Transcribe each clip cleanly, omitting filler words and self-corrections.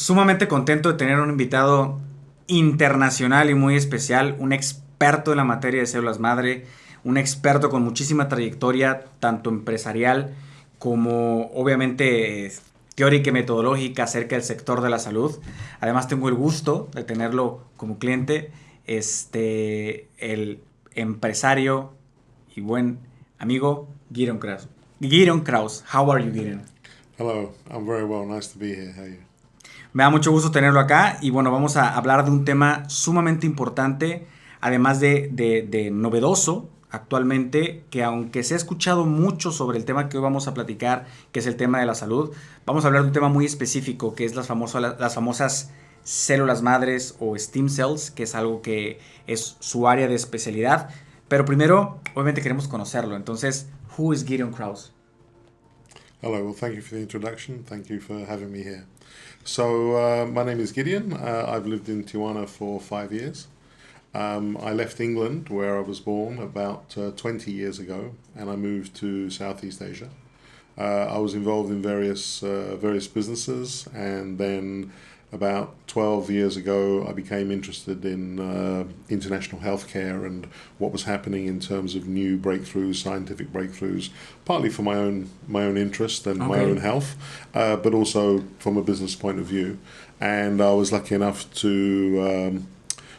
Sumamente contento de tener un invitado internacional y muy especial, un experto en la materia de células madre, un experto con muchísima trayectoria, tanto empresarial como obviamente teórica y metodológica acerca del sector de la salud. Además tengo el gusto de tenerlo como cliente, el empresario y buen amigo Gideon Krausz. Gideon Krausz, how are you, Gideon? Hello, I'm very well. Nice to be here. How are you? Me da mucho gusto tenerlo acá y bueno, vamos a hablar de un tema sumamente importante, además de novedoso actualmente, que aunque se ha escuchado mucho sobre el tema que hoy vamos a platicar, que es el tema de la salud, vamos a hablar de un tema muy específico, que es las famosas células madres o stem cells, que es algo que es su área de especialidad. Pero primero, obviamente queremos conocerlo. Entonces, who is Gideon Krausz? Hello, well, thank you for the introduction. Thank you for having me here. So, my name is Gideon. I've lived in Tijuana for 5 years. I left England, where I was born, about 20 years ago, and I moved to Southeast Asia. I was involved in various businesses, and then about 12 years ago, I became interested in international healthcare and what was happening in terms of new breakthroughs, scientific breakthroughs, partly for my own interest and my own Okay. health, but also from a business point of view. And I was lucky enough to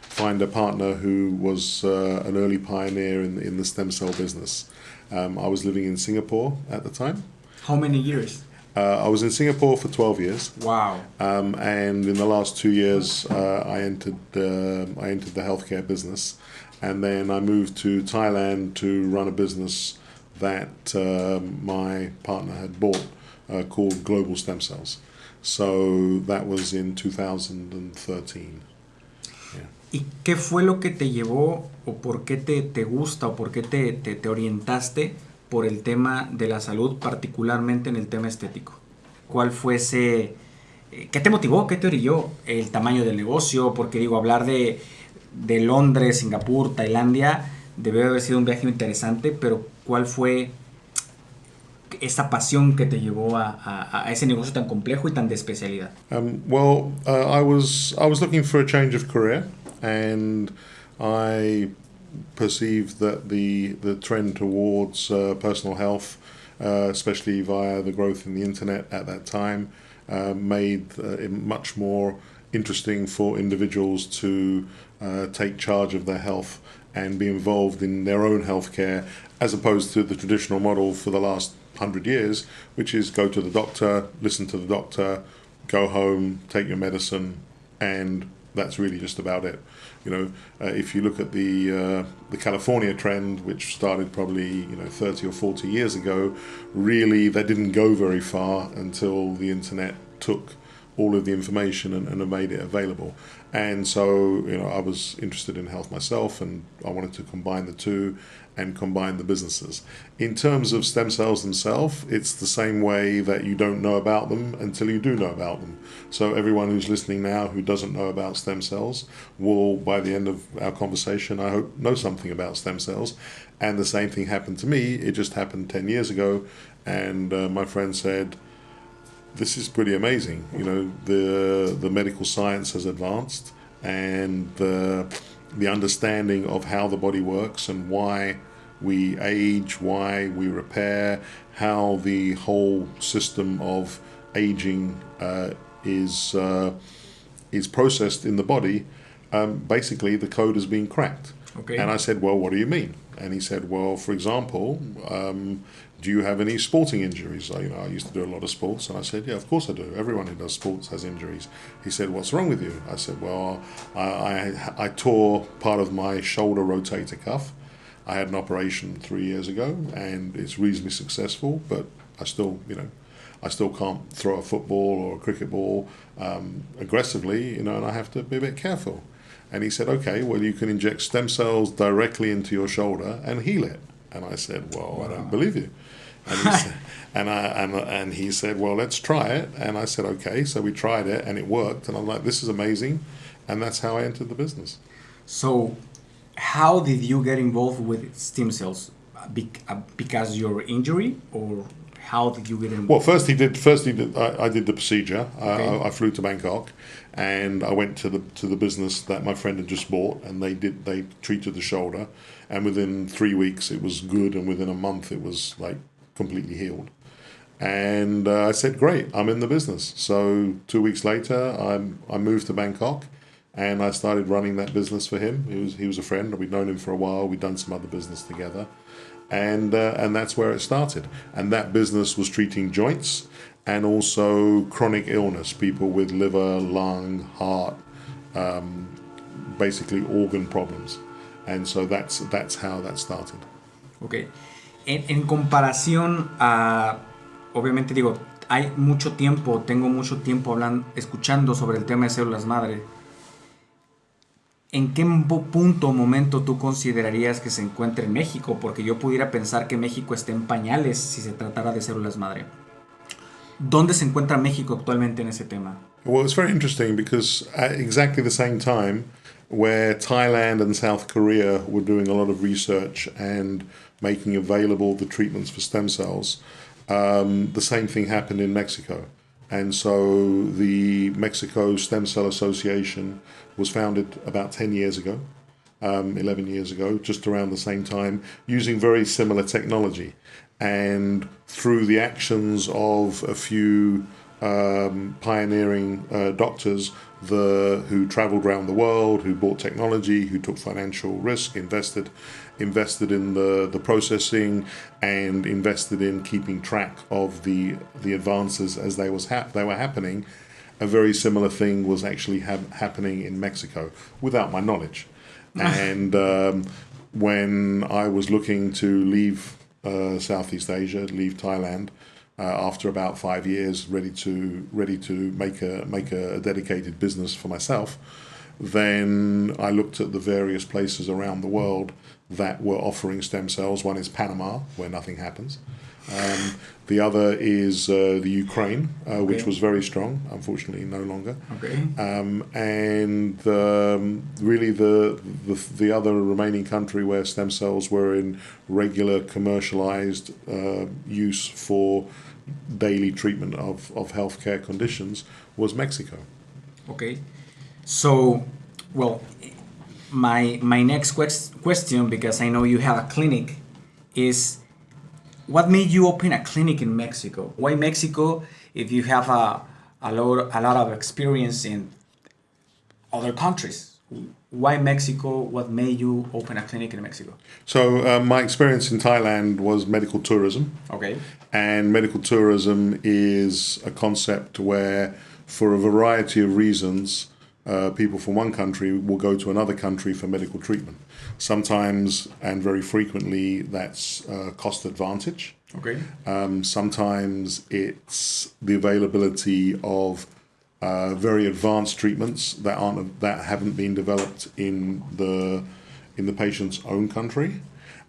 find a partner who was an early pioneer in the stem cell business. I was living in Singapore at the time. How many years? I was in Singapore for 12 years, Wow. and in the last 2 years, I entered the healthcare business, and then I moved to Thailand to run a business that my partner had bought called Global Stem Cells. So that was in 2013. Yeah. ¿Y qué fue lo que te llevó o por qué te gusta o por qué te orientaste por el tema de la salud, particularmente en el tema estético? ¿Cuál fue qué te motivó, qué te orilló? ¿El tamaño del negocio? Porque digo, hablar de Londres, Singapur, Tailandia, debe haber sido un viaje interesante, pero ¿cuál fue esa pasión que te llevó a ese negocio tan complejo y tan de especialidad? I was looking for a change of career, and I perceived that the trend towards personal health, especially via the growth in the internet at that time, made it much more interesting for individuals to take charge of their health and be involved in their own healthcare, as opposed to the traditional model for the last 100 years, which is go to the doctor, listen to the doctor, go home, take your medicine, and that's really just about it. If you look at the California trend, which started probably 30 or 40 years ago, really that didn't go very far until the internet took all of the information and made it available. And so, I was interested in health myself, and I wanted to combine the two and combine the businesses. In terms of stem cells themselves, it's the same way that you don't know about them until you do know about them. So everyone who's listening now who doesn't know about stem cells will, by the end of our conversation, I hope, know something about stem cells. And the same thing happened to me. It just happened 10 years ago. And my friend said, this is pretty amazing. The medical science has advanced, and the understanding of how the body works and why we age, why we repair, how the whole system of aging is processed in the body. Basically, the code has been cracked. Okay. And I said, well, what do you mean? And he said, well, for example, do you have any sporting injuries? I used to do a lot of sports, and I said, yeah, of course I do. Everyone who does sports has injuries. He said, what's wrong with you? I said, well, I tore part of my shoulder rotator cuff. I had an operation 3 years ago, and it's reasonably successful, but I still can't throw a football or a cricket ball aggressively, and I have to be a bit careful. And he said, okay, well, you can inject stem cells directly into your shoulder and heal it. And I said, well, I don't believe you. And he said, and he said, well, let's try it. And I said, okay. So we tried it, and it worked. And I'm like, this is amazing. And that's how I entered the business. So, how did you get involved with stem cells? Because your injury or how did you get in? Well, first he did. I did the procedure. Okay. I flew to Bangkok, and I went to the business that my friend had just bought, and they treated the shoulder, and within 3 weeks it was good, and within a month it was like completely healed. And I said, great, I'm in the business. So 2 weeks later, I moved to Bangkok, and I started running that business for him. He was a friend. We'd known him for a while. We'd done some other business together. And that's where it started. And that business was treating joints and also chronic illness, people with liver, lung, heart, basically organ problems. And so that's how that started. Okay. En comparación a, obviamente digo, tengo mucho tiempo escuchando sobre el tema de células madre. ¿En qué punto o momento tú considerarías que se encuentra en México? Porque yo pudiera pensar que México está en pañales si se tratara de células madre. ¿Dónde se encuentra México actualmente en ese tema? Well, it's very interesting because at exactly the same time where Thailand and South Korea were doing a lot of research and making available the treatments for stem cells, the same thing happened in Mexico. And so the Mexico Stem Cell Association was founded about 10 years ago, 11 years ago, just around the same time, using very similar technology. And through the actions of a few pioneering doctors who traveled around the world, who bought technology, who took financial risk, invested in the processing, and invested in keeping track of the advances as they were happening. A very similar thing was actually happening in Mexico, without my knowledge. And when I was looking to leave Southeast Asia, leave Thailand, after about 5 years, ready to make a dedicated business for myself, then I looked at the various places around the world that were offering stem cells. One is Panama, where nothing happens. The other is the Ukraine, which was very strong, unfortunately no longer. Okay. And really the other remaining country where stem cells were in regular commercialized use for daily treatment of healthcare conditions was Mexico. Okay. So, well, my next question, because I know you have a clinic, is what made you open a clinic in Mexico? Why Mexico if you have a lot of experience in other countries? Why Mexico? What made you open a clinic in Mexico? So my experience in Thailand was medical tourism. Okay. And medical tourism is a concept where, for a variety of reasons, people from one country will go to another country for medical treatment. Sometimes, and very frequently, that's cost advantage. Okay. Sometimes it's the availability of very advanced treatments that haven't been developed in the patient's own country.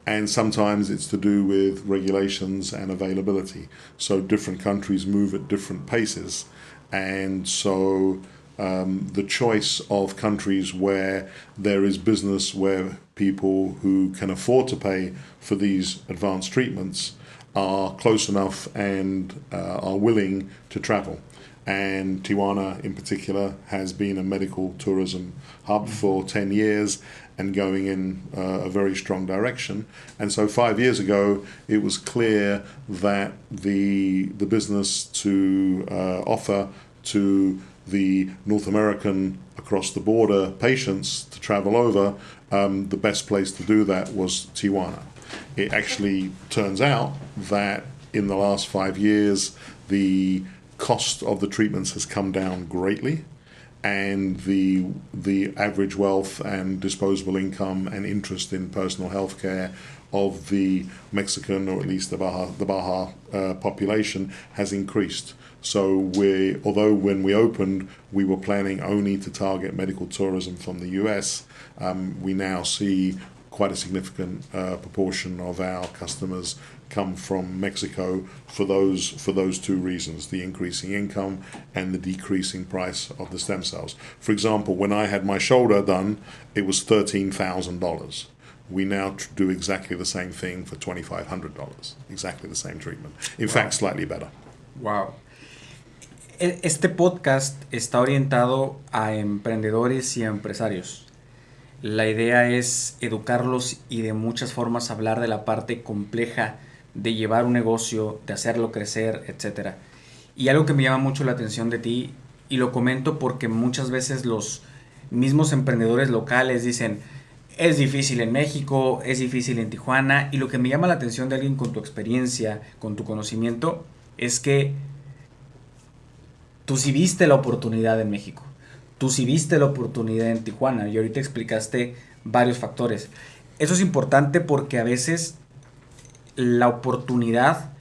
And sometimes it's to do with regulations and availability. So different countries move at different paces. And so the choice of countries where there is business, where people who can afford to pay for these advanced treatments are close enough and are willing to travel. And Tijuana in particular has been a medical tourism hub for 10 years and going in a very strong direction. And so 5 years ago, it was clear that the business to offer to the North American across the border patients to travel over, the best place to do that was Tijuana. It actually turns out that in the last 5 years, the cost of the treatments has come down greatly, and the average wealth and disposable income and interest in personal health care of the Mexican, or at least the Baja population has increased. So although when we opened, we were planning only to target medical tourism from the US, we now see quite a significant proportion of our customers come from Mexico for those two reasons: the increasing income and the decreasing price of the stem cells. For example, when I had my shoulder done, it was $13,000. we now do exactly the same thing for $2,500. Exactly the same treatment. In fact, slightly better. Wow. Este podcast está orientado a emprendedores y a empresarios. La idea es educarlos y de muchas formas hablar de la parte compleja de llevar un negocio, de hacerlo crecer, etc. Y algo que me llama mucho la atención de ti, y lo comento porque muchas veces los mismos emprendedores locales dicen, es difícil en México, es difícil en Tijuana, y lo que me llama la atención de alguien con tu experiencia, con tu conocimiento, es que tú sí viste la oportunidad en México. Tú sí viste la oportunidad en Tijuana y ahorita explicaste varios factores. Eso es importante porque a veces la oportunidad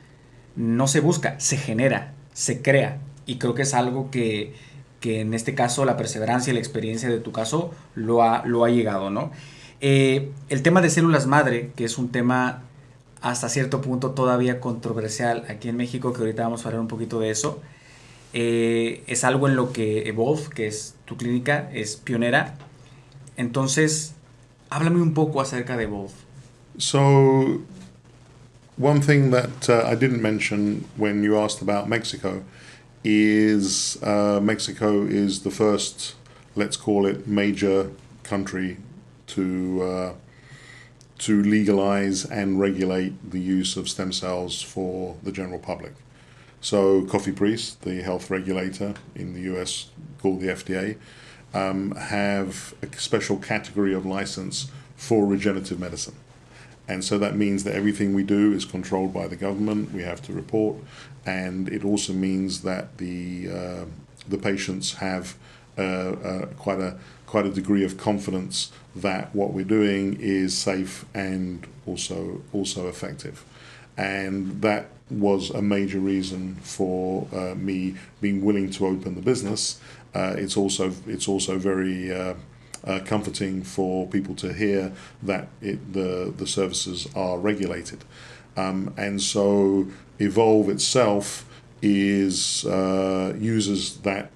no se busca, se genera, se crea. Y creo que es algo que en este caso la perseverancia y la experiencia de tu caso lo ha llegado, ¿no? El tema de células madre, que es un tema hasta cierto punto todavía controversial aquí en México, que ahorita vamos a hablar un poquito de eso. Es algo en lo que Evolve, que es tu clínica, es pionera. Entonces, háblame un poco acerca de Evolve. So, one thing that I didn't mention when you asked about Mexico is Mexico is the first, let's call it, major country to legalize and regulate the use of stem cells for the general public. So Coffee Priest, the health regulator in the US called the FDA, have a special category of license for regenerative medicine. And so that means that everything we do is controlled by the government. We have to report, and it also means that the patients have quite a degree of confidence that what we're doing is safe and also effective. And that was a major reason for me being willing to open the business. It's also very comforting for people to hear that the services are regulated, and so Evolve itself is uses that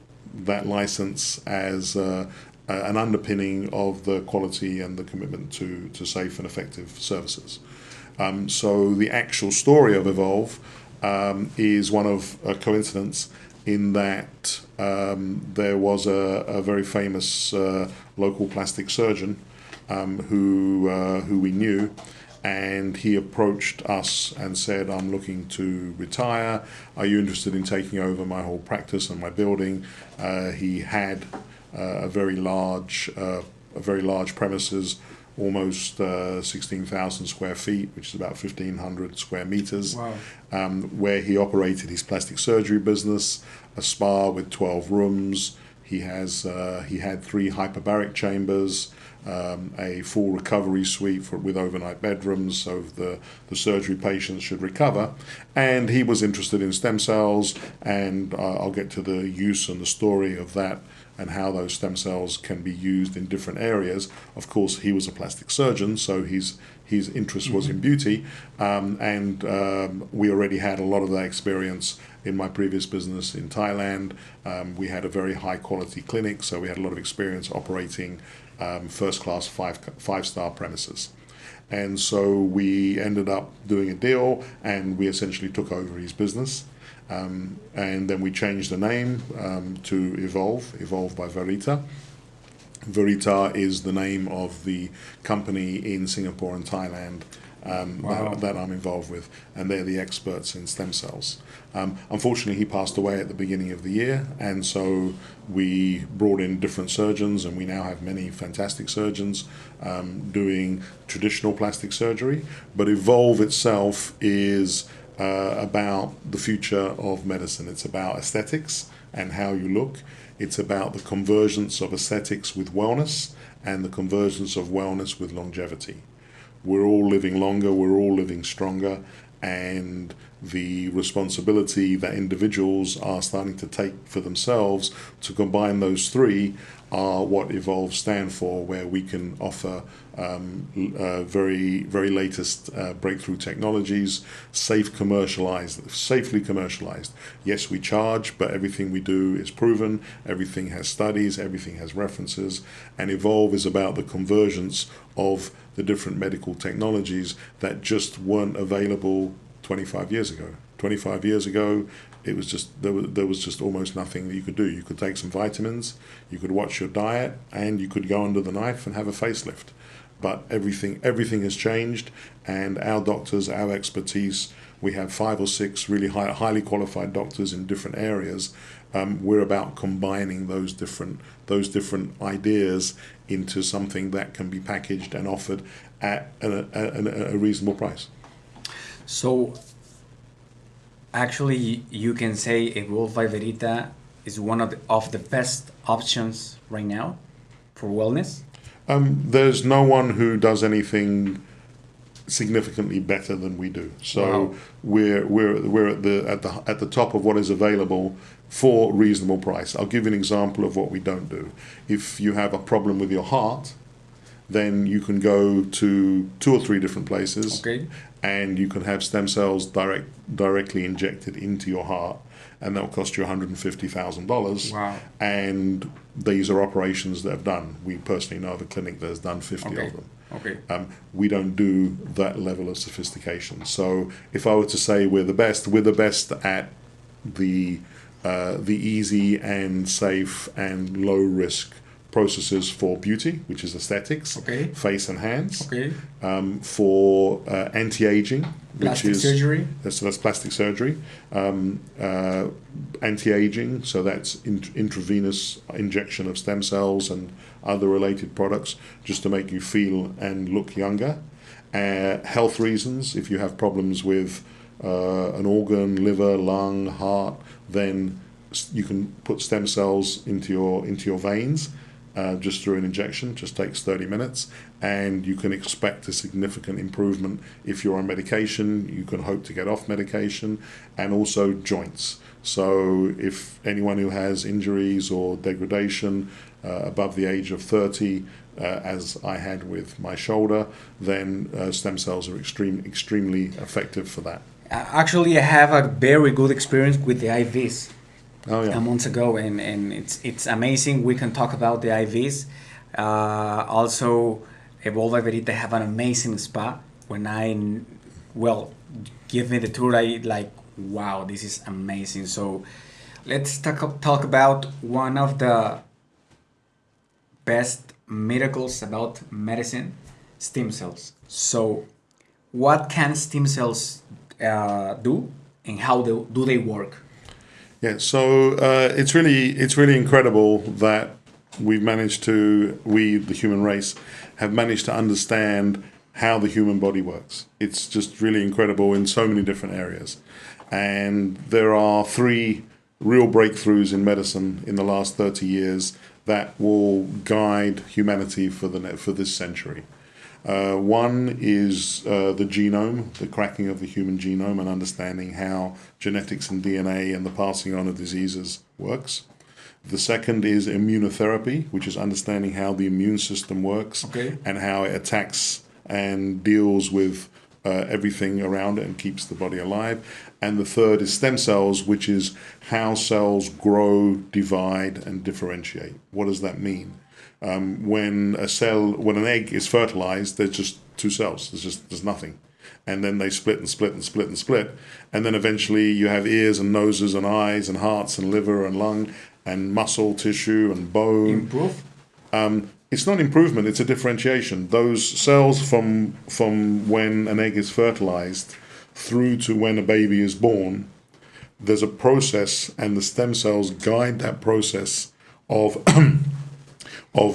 license as an underpinning of the quality and the commitment to safe and effective services. So the actual story of Evolve is one of a coincidence in that there was a very famous local plastic surgeon who we knew, and he approached us and said, "I'm looking to retire. Are you interested in taking over my whole practice and my building?" He had a very large premises, almost 16,000 square feet, which is about 1,500 square meters. Wow. Where he operated his plastic surgery business, a spa with 12 rooms. He had 3 hyperbaric chambers, a full recovery suite with overnight bedrooms, so the surgery patients should recover. And he was interested in stem cells, and I'll get to the use and the story of that and how those stem cells can be used in different areas. Of course, he was a plastic surgeon, so his interest was in beauty, and we already had a lot of that experience in my previous business in Thailand. We had a very high quality clinic, so we had a lot of experience operating first class five-star premises. And so we ended up doing a deal, and we essentially took over his business. And then we changed the name to Evolve by Verita. Verita is the name of the company in Singapore and Thailand that I'm involved with, and they're the experts in stem cells. Unfortunately, he passed away at the beginning of the year, and so we brought in different surgeons, and we now have many fantastic surgeons doing traditional plastic surgery. But Evolve itself is about the future of medicine. It's about aesthetics and how you look. It's about the convergence of aesthetics with wellness and the convergence of wellness with longevity. We're all living longer, we're all living stronger, and the responsibility that individuals are starting to take for themselves to combine those three are what Evolve stand for, where we can offer very, very latest breakthrough technologies, safely commercialized. Yes, we charge, but everything we do is proven, everything has studies, everything has references, and Evolve is about the convergence of the different medical technologies that just weren't available 25 years ago. 25 years ago, it was just there was just almost nothing that you could do. You could take some vitamins, you could watch your diet, and you could go under the knife and have a facelift. But everything has changed, and our doctors, our expertise, we have 5 or 6 really highly qualified doctors in different areas. We're about combining those different ideas into something that can be packaged and offered at a reasonable price. So, actually, you can say Evolve by Verita is one of the best options right now for wellness. There's no one who does anything significantly better than we do. So Wow. we're at the top of what is available for reasonable price. I'll give you an example of what we don't do. If you have a problem with your heart, then you can go to 2 or 3 different places, Okay. and you can have stem cells directly injected into your heart, and that'll cost you $150,000. Wow. And these are operations that have done. We personally know of a clinic that has done 50 Okay. of them. Okay. We don't do that level of sophistication. So if I were to say we're the best at the easy and safe and low risk processes for beauty, which is aesthetics, Okay. face and hands, Okay. for anti-aging, which Plastic is surgery. So that's plastic surgery, anti-aging, so that's intravenous injection of stem cells and other related products just to make you feel and look younger. Health reasons, if you have problems with an organ, liver, lung, heart, then you can put stem cells into your veins just through an injection. Just takes 30 minutes, and you can expect a significant improvement. If you're on medication, you can hope to get off medication. And also joints. So if anyone who has injuries or degradation above the age of 30, as I had with my shoulder, then stem cells are extremely effective for that. Actually, I have a very good experience with the IVs. Oh yeah. A month ago, and it's amazing. We can talk about the IVs. Also, Evolve by Verita have an amazing spa. When give me the tour, I like, wow, this is amazing. So let's talk about one of the best miracles about medicine, stem cells. So what can stem cells do, and how do they work? Yeah, so it's really incredible that we, the human race, have managed to understand how the human body works. It's just really incredible in so many different areas. And there are 3 real breakthroughs in medicine in the last 30 years that will guide humanity for this century. One is the genome, the cracking of the human genome and understanding how genetics and DNA and the passing on of diseases works. The second is immunotherapy, which is understanding how the immune system works. Okay. And how it attacks and deals with everything around it and keeps the body alive. And the third is stem cells, which is how cells grow, divide, and differentiate. What does that mean? When an egg is fertilized, there's just 2 cells. There's nothing, and then they split and split and split and split, and then eventually you have ears and noses and eyes and hearts and liver and lung and muscle tissue and bone. Improve? It's not improvement; it's a differentiation. Those cells from when an egg is fertilized through to when a baby is born, there's a process, and the stem cells guide that process of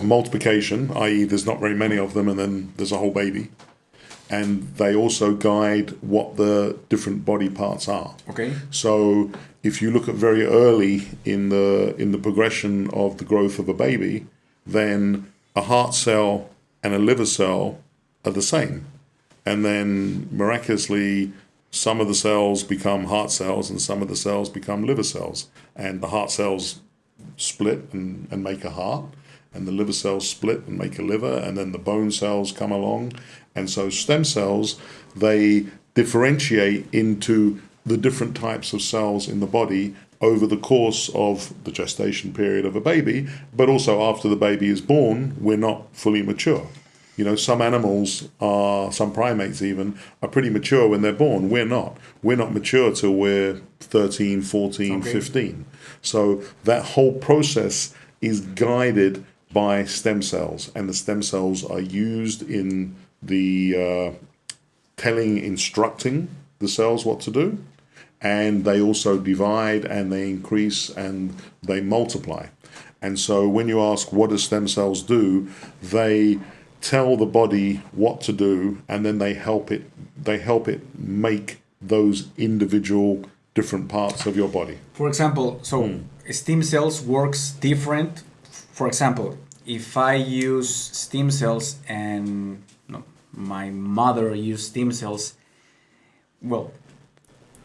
multiplication, i.e. there's not very many of them, and then there's a whole baby. And they also guide what the different body parts are. Okay. So if you look at very early in the progression of the growth of a baby, then a heart cell and a liver cell are the same. And then miraculously, some of the cells become heart cells and some of the cells become liver cells. And the heart cells split and make a heart, and the liver cells split and make a liver, and then the bone cells come along. And so stem cells, they differentiate into the different types of cells in the body over the course of the gestation period of a baby, but also after the baby is born, we're not fully mature. You know, some animals are, some primates even, are pretty mature when they're born. We're not. We're not mature till we're 13, 14, 15. So that whole process is guided by stem cells, and the stem cells are used in the instructing the cells what to do, and they also divide and they increase and they multiply. And so when you ask what do stem cells do, they tell the body what to do, and then they help it make those individual different parts of your body. For example, stem cells works different. For example, if I use stem cells and my mother used stem cells, well,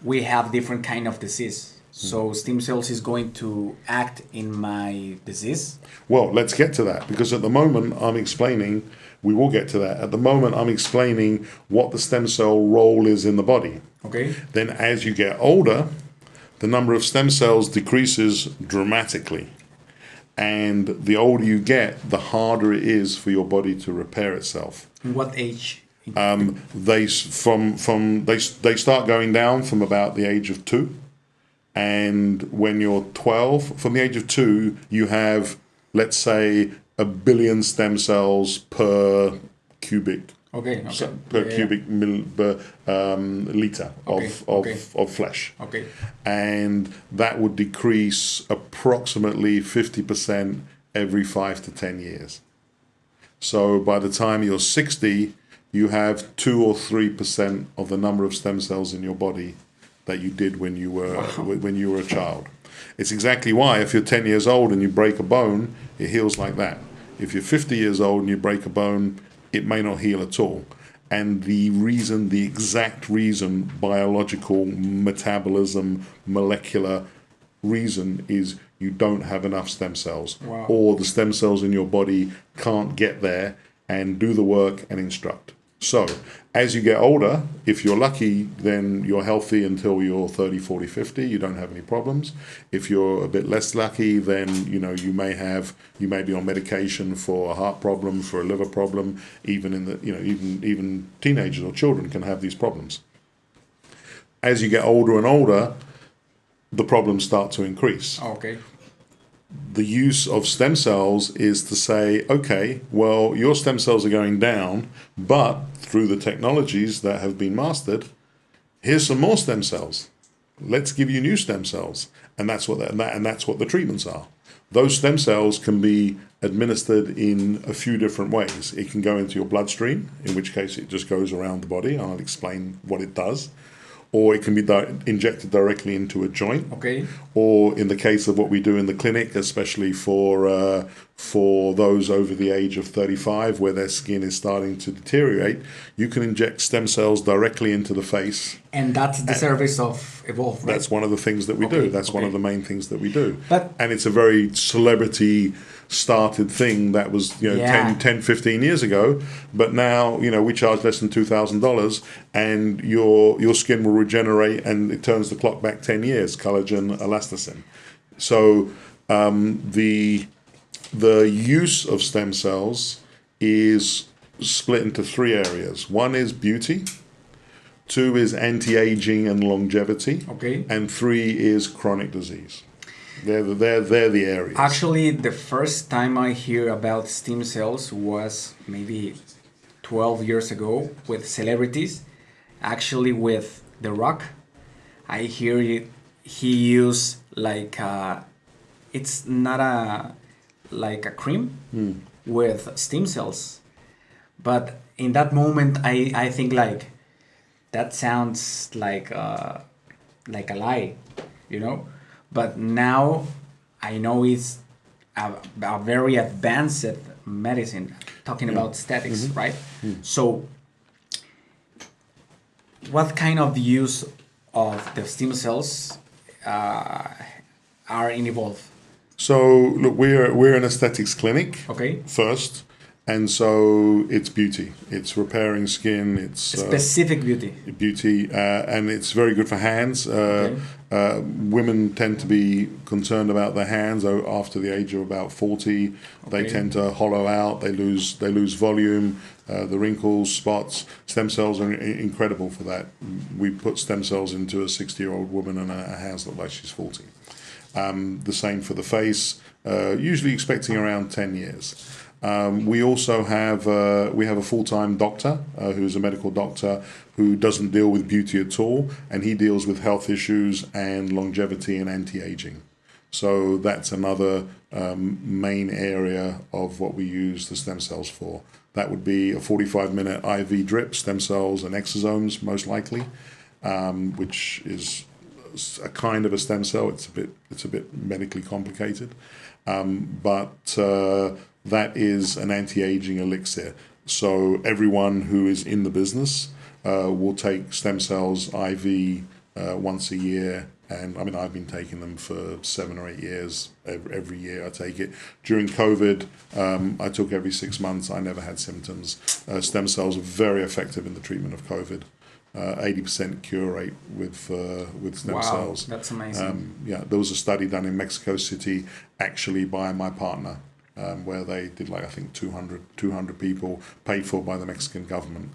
we have different kind of disease. So stem cells is going to act in my disease? Well, let's get to that, because at the moment I'm explaining, we will get to that. At the moment I'm explaining what the stem cell role is in the body. Okay. Then as you get older, the number of stem cells decreases dramatically. And the older you get, the harder it is for your body to repair itself. In what age? They start going down from about the age of 2. And when you're 12, from the age of 2, you have, let's say, 1 billion stem cells per cubic cubic liter of flesh. Okay. And that would decrease approximately 50% every 5 to 10 years. So by the time you're 60, you have 2 or 3% of the number of stem cells in your body that you did when you were a child. It's exactly why if you're 10 years old and you break a bone, it heals like that. If you're 50 years old and you break a bone, it may not heal at all. And the exact reason, biological, metabolism, molecular reason is you don't have enough stem cells. Wow. Or the stem cells in your body can't get there and do the work and instruct. So as you get older, if you're lucky, then you're healthy until you're 30, 40, 50. You don't have any problems. If you're a bit less lucky, then you may be on medication for a heart problem, for a liver problem. Even teenagers or children can have these problems. As you get older and older, the problems start to increase. Okay. The use of stem cells is to say, okay, well, your stem cells are going down, but through the technologies that have been mastered, here's some more stem cells. Let's give you new stem cells, and that's what the treatments are. Those stem cells can be administered in a few different ways. It can go into your bloodstream, in which case it just goes around the body. I'll explain what it does. Or it can be injected directly into a joint. Okay. Or in the case of what we do in the clinic, especially for those over the age of 35, where their skin is starting to deteriorate, you can inject stem cells directly into the face. And that's the service of Evolve, right? That's one of the things that we do. That's one of the main things that we do. And it's a very celebrity started thing that was 10, 15 years ago, but now we charge less than $2,000 and your skin will regenerate and it turns the clock back 10 years, collagen, elasticin. So the use of stem cells is split into 3 areas. 1 is beauty, 2 is anti-aging and longevity, and 3 is chronic disease. They're the areas. Actually, the first time I hear about stem cells was maybe 12 years ago with celebrities. Actually, with The Rock, I hear he used it's not like a cream with stem cells. But in that moment, I think that sounds like a lie, But now I know it's a very advanced medicine, talking about aesthetics, right? So what kind of use of the stem cells are in Evolve? So look, we're an aesthetics clinic first. And so it's beauty. It's repairing skin. It's specific beauty. And it's very good for hands. Women tend to be concerned about their hands after the age of about 40. They tend to hollow out. They lose volume. The wrinkles, spots. Stem cells are incredible for that. We put stem cells into a 60-year-old woman, and her hands look like she's 40. The same for the face. Usually expecting around 10 years. We also have a full-time doctor who's a medical doctor who doesn't deal with beauty at all, and he deals with health issues and longevity and anti-aging. So that's another main area of what we use the stem cells for. That would be a 45-minute IV drip, stem cells and exosomes most likely, which is a kind of a stem cell. It's a bit medically complicated, but that is an anti-aging elixir. So everyone who is in the business will take stem cells IV once a year. And I mean, I've been taking them for 7 or 8 years. Every year I take it. During COVID, I took every 6 months. I never had symptoms. Stem cells are very effective in the treatment of COVID. 80% cure rate with stem cells. Wow, that's amazing. There was a study done in Mexico City, actually by my partner, where they did I think 200 people paid for by the Mexican government.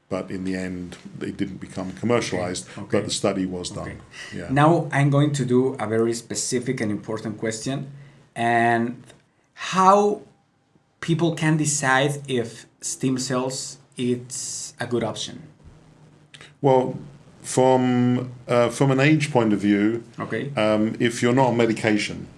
But in the end, it didn't become commercialized, but the study was done. Yeah. Now I'm going to do a very specific and important question. And how people can decide if stem cells it's a good option? Well, from an age point of view, if you're not on medication,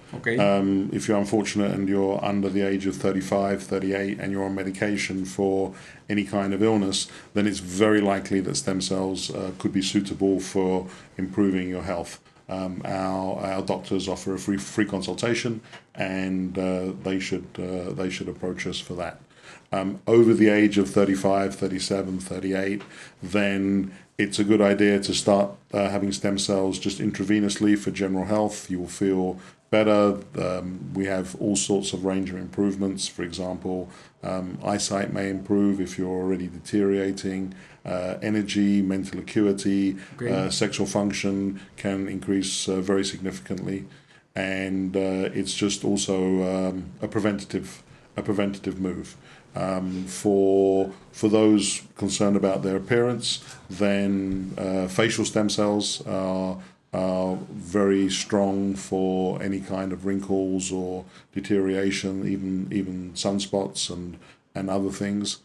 if you're unfortunate and you're under the age of 35, 38, and you're on medication for any kind of illness, then it's very likely that stem cells could be suitable for improving your health. Our doctors offer a free consultation, and they should approach us for that. Over the age of 35, 37, 38, then it's a good idea to start having stem cells just intravenously for general health. You will feel better. We have all sorts of range of improvements. For example, eyesight may improve if you're already deteriorating. Energy, mental acuity, sexual function can increase very significantly, and it's just also a preventative move. For those concerned about their appearance, then facial stem cells are very strong for any kind of wrinkles or deterioration, even sunspots and other things,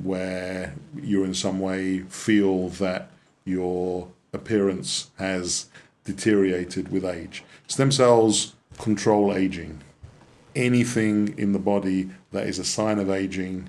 where you in some way feel that your appearance has deteriorated with age. Stem cells control aging. Anything in the body that is a sign of aging,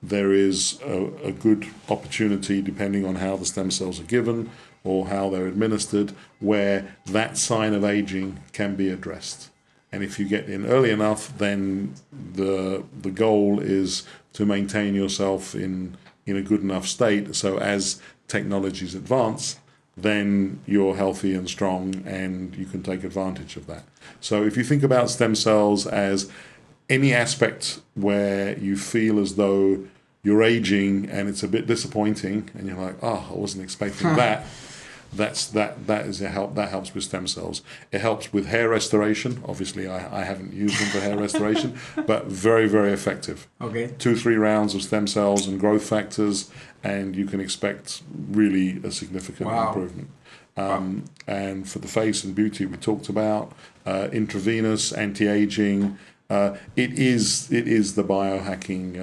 there is a good opportunity, depending on how the stem cells are given or how they're administered, where that sign of aging can be addressed. And if you get in early enough, then the goal is to maintain yourself in a good enough state, so as technologies advance, then you're healthy and strong and you can take advantage of that. So if you think about stem cells as any aspect where you feel as though you're aging and it's a bit disappointing and you're like, oh, I wasn't expecting that, that helps with stem cells. It helps with hair restoration. Obviously, I haven't used them for hair restoration, but very, very effective. 2-3 rounds of stem cells and growth factors, and you can expect really a significant improvement. And for the face and beauty, we talked about intravenous anti-aging. It is the biohacking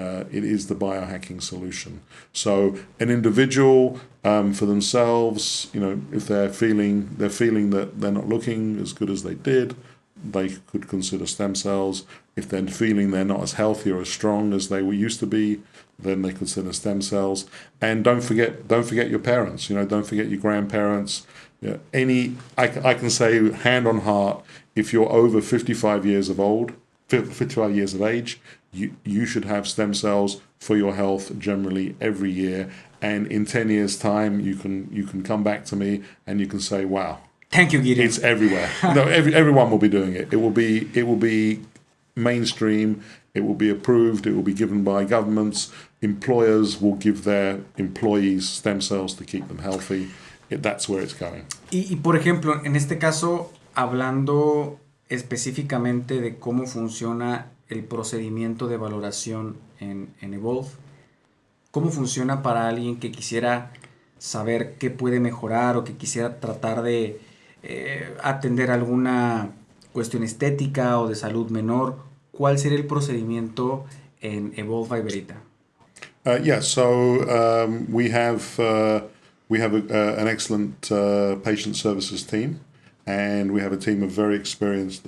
solution. So an individual for themselves, if they're feeling that they're not looking as good as they did, they could consider stem cells. If they're feeling they're not as healthy or as strong as they were used to be, then they consider stem cells. And don't forget your parents. Don't forget your grandparents. I can say hand on heart, if you're over 55 years of age, you should have stem cells for your health generally every year. And in 10 years' time, you can come back to me and you can say, wow. Thank you, Gideon. It's everywhere. No, everyone will be doing it. It will be mainstream. It will be approved. It will be given by governments. Employers will give their employees stem cells to keep them healthy. that's where it's going. Y por ejemplo, en este caso, hablando específicamente de cómo funciona el procedimiento de valoración en Evolve, ¿cómo funciona para alguien que quisiera saber qué puede mejorar o que quisiera tratar de atender alguna cuestión estética o de salud menor? ¿Cuál sería el procedimiento en Evolve by Verita? We have an excellent patient services team, and we have a team of very experienced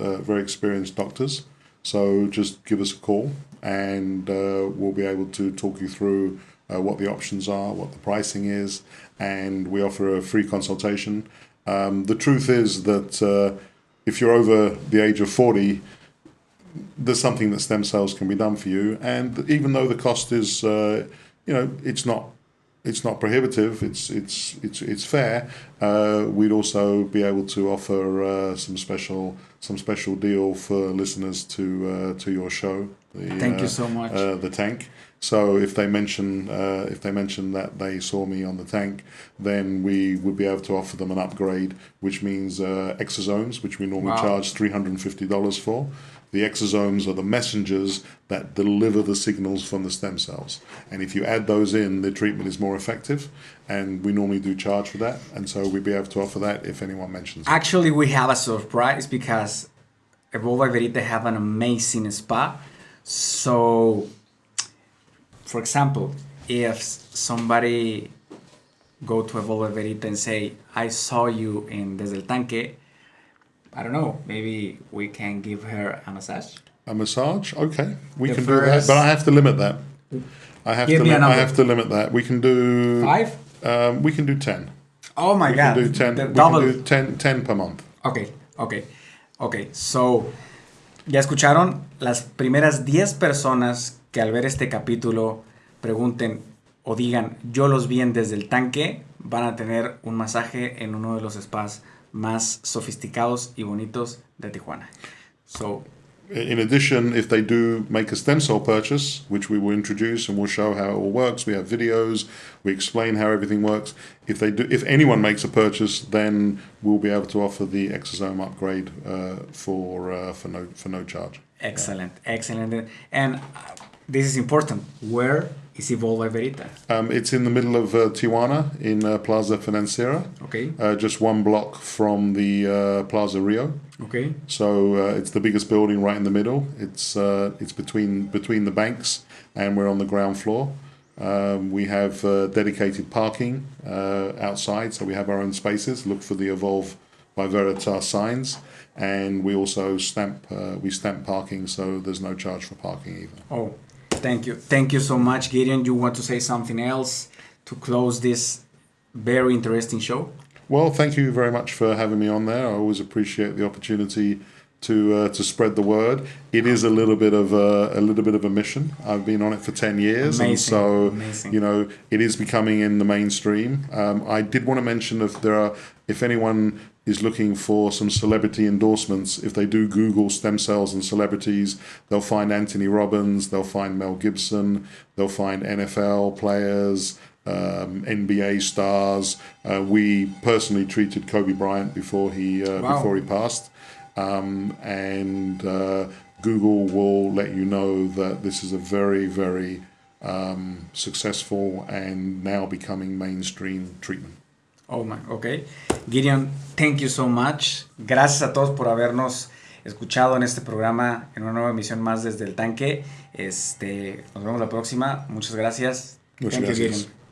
doctors. So just give us a call, and we'll be able to talk you through what the options are, what the pricing is, and we offer a free consultation. The truth is that if you're over the age of 40, there's something that stem cells can be done for you, and even though the cost is, it's not prohibitive, it's fair. We'd also be able to offer some special deal for listeners to your show. Thank you so much. The Tank. So if they mention that they saw me on the Tank, then we would be able to offer them an upgrade, which means exosomes, which we normally charge $350 for. The exosomes are the messengers that deliver the signals from the stem cells. And if you add those in, the treatment is more effective. And we normally do charge for that. And so we'd be able to offer that if anyone mentions it. Actually, we have a surprise because Evolve by Verita have an amazing spa. So, for example, if somebody go to Evolve by Verita and say, I saw you in Desde El Tanque, I don't know, maybe we can give her a massage. A massage? Okay. We can do that, but I have to limit that. I have to limit that. We can do 5? We can do 10. Oh my God. We can do 10 per month. Okay. So, ya escucharon, las primeras 10 personas que al ver este capítulo pregunten o digan, yo los vi en Desde el Tanque, van a tener un masaje en uno de los spas más sofisticados y bonitos de Tijuana. So, in addition, if they do make a stem cell purchase, which we will introduce and we'll show how it all works, we have videos, we explain how everything works. If anyone makes a purchase, then we'll be able to offer the exosome upgrade for no charge. Excellent. And this is important. Where is Evolve by Verita? It's in the middle of Tijuana in Plaza Financiera. Okay. Just one block from the Plaza Rio. Okay. So it's the biggest building right in the middle. It's between the banks, and we're on the ground floor. We have dedicated parking outside, so we have our own spaces. Look for the Evolve by Verita signs, and we also stamp parking, so there's no charge for parking either. Oh. Thank you so much, Gideon. You want to say something else to close this very interesting show? Well, thank you very much for having me on there. I always appreciate the opportunity to spread the word. It is a little bit of a mission. I've been on it for 10 years, amazing. It is becoming in the mainstream. I did want to mention if anyone is looking for some celebrity endorsements, if they do Google stem cells and celebrities, they'll find Anthony Robbins, they'll find Mel Gibson, they'll find NFL players, NBA stars. We personally treated Kobe Bryant before he passed, and Google will let you know that this is a very, very successful and now becoming mainstream treatment. Okay. Gideon, thank you so much. Gracias a todos por habernos escuchado en este programa, en una nueva emisión más desde el tanque. Nos vemos la próxima. Muchas gracias. Muchas gracias. Gideon.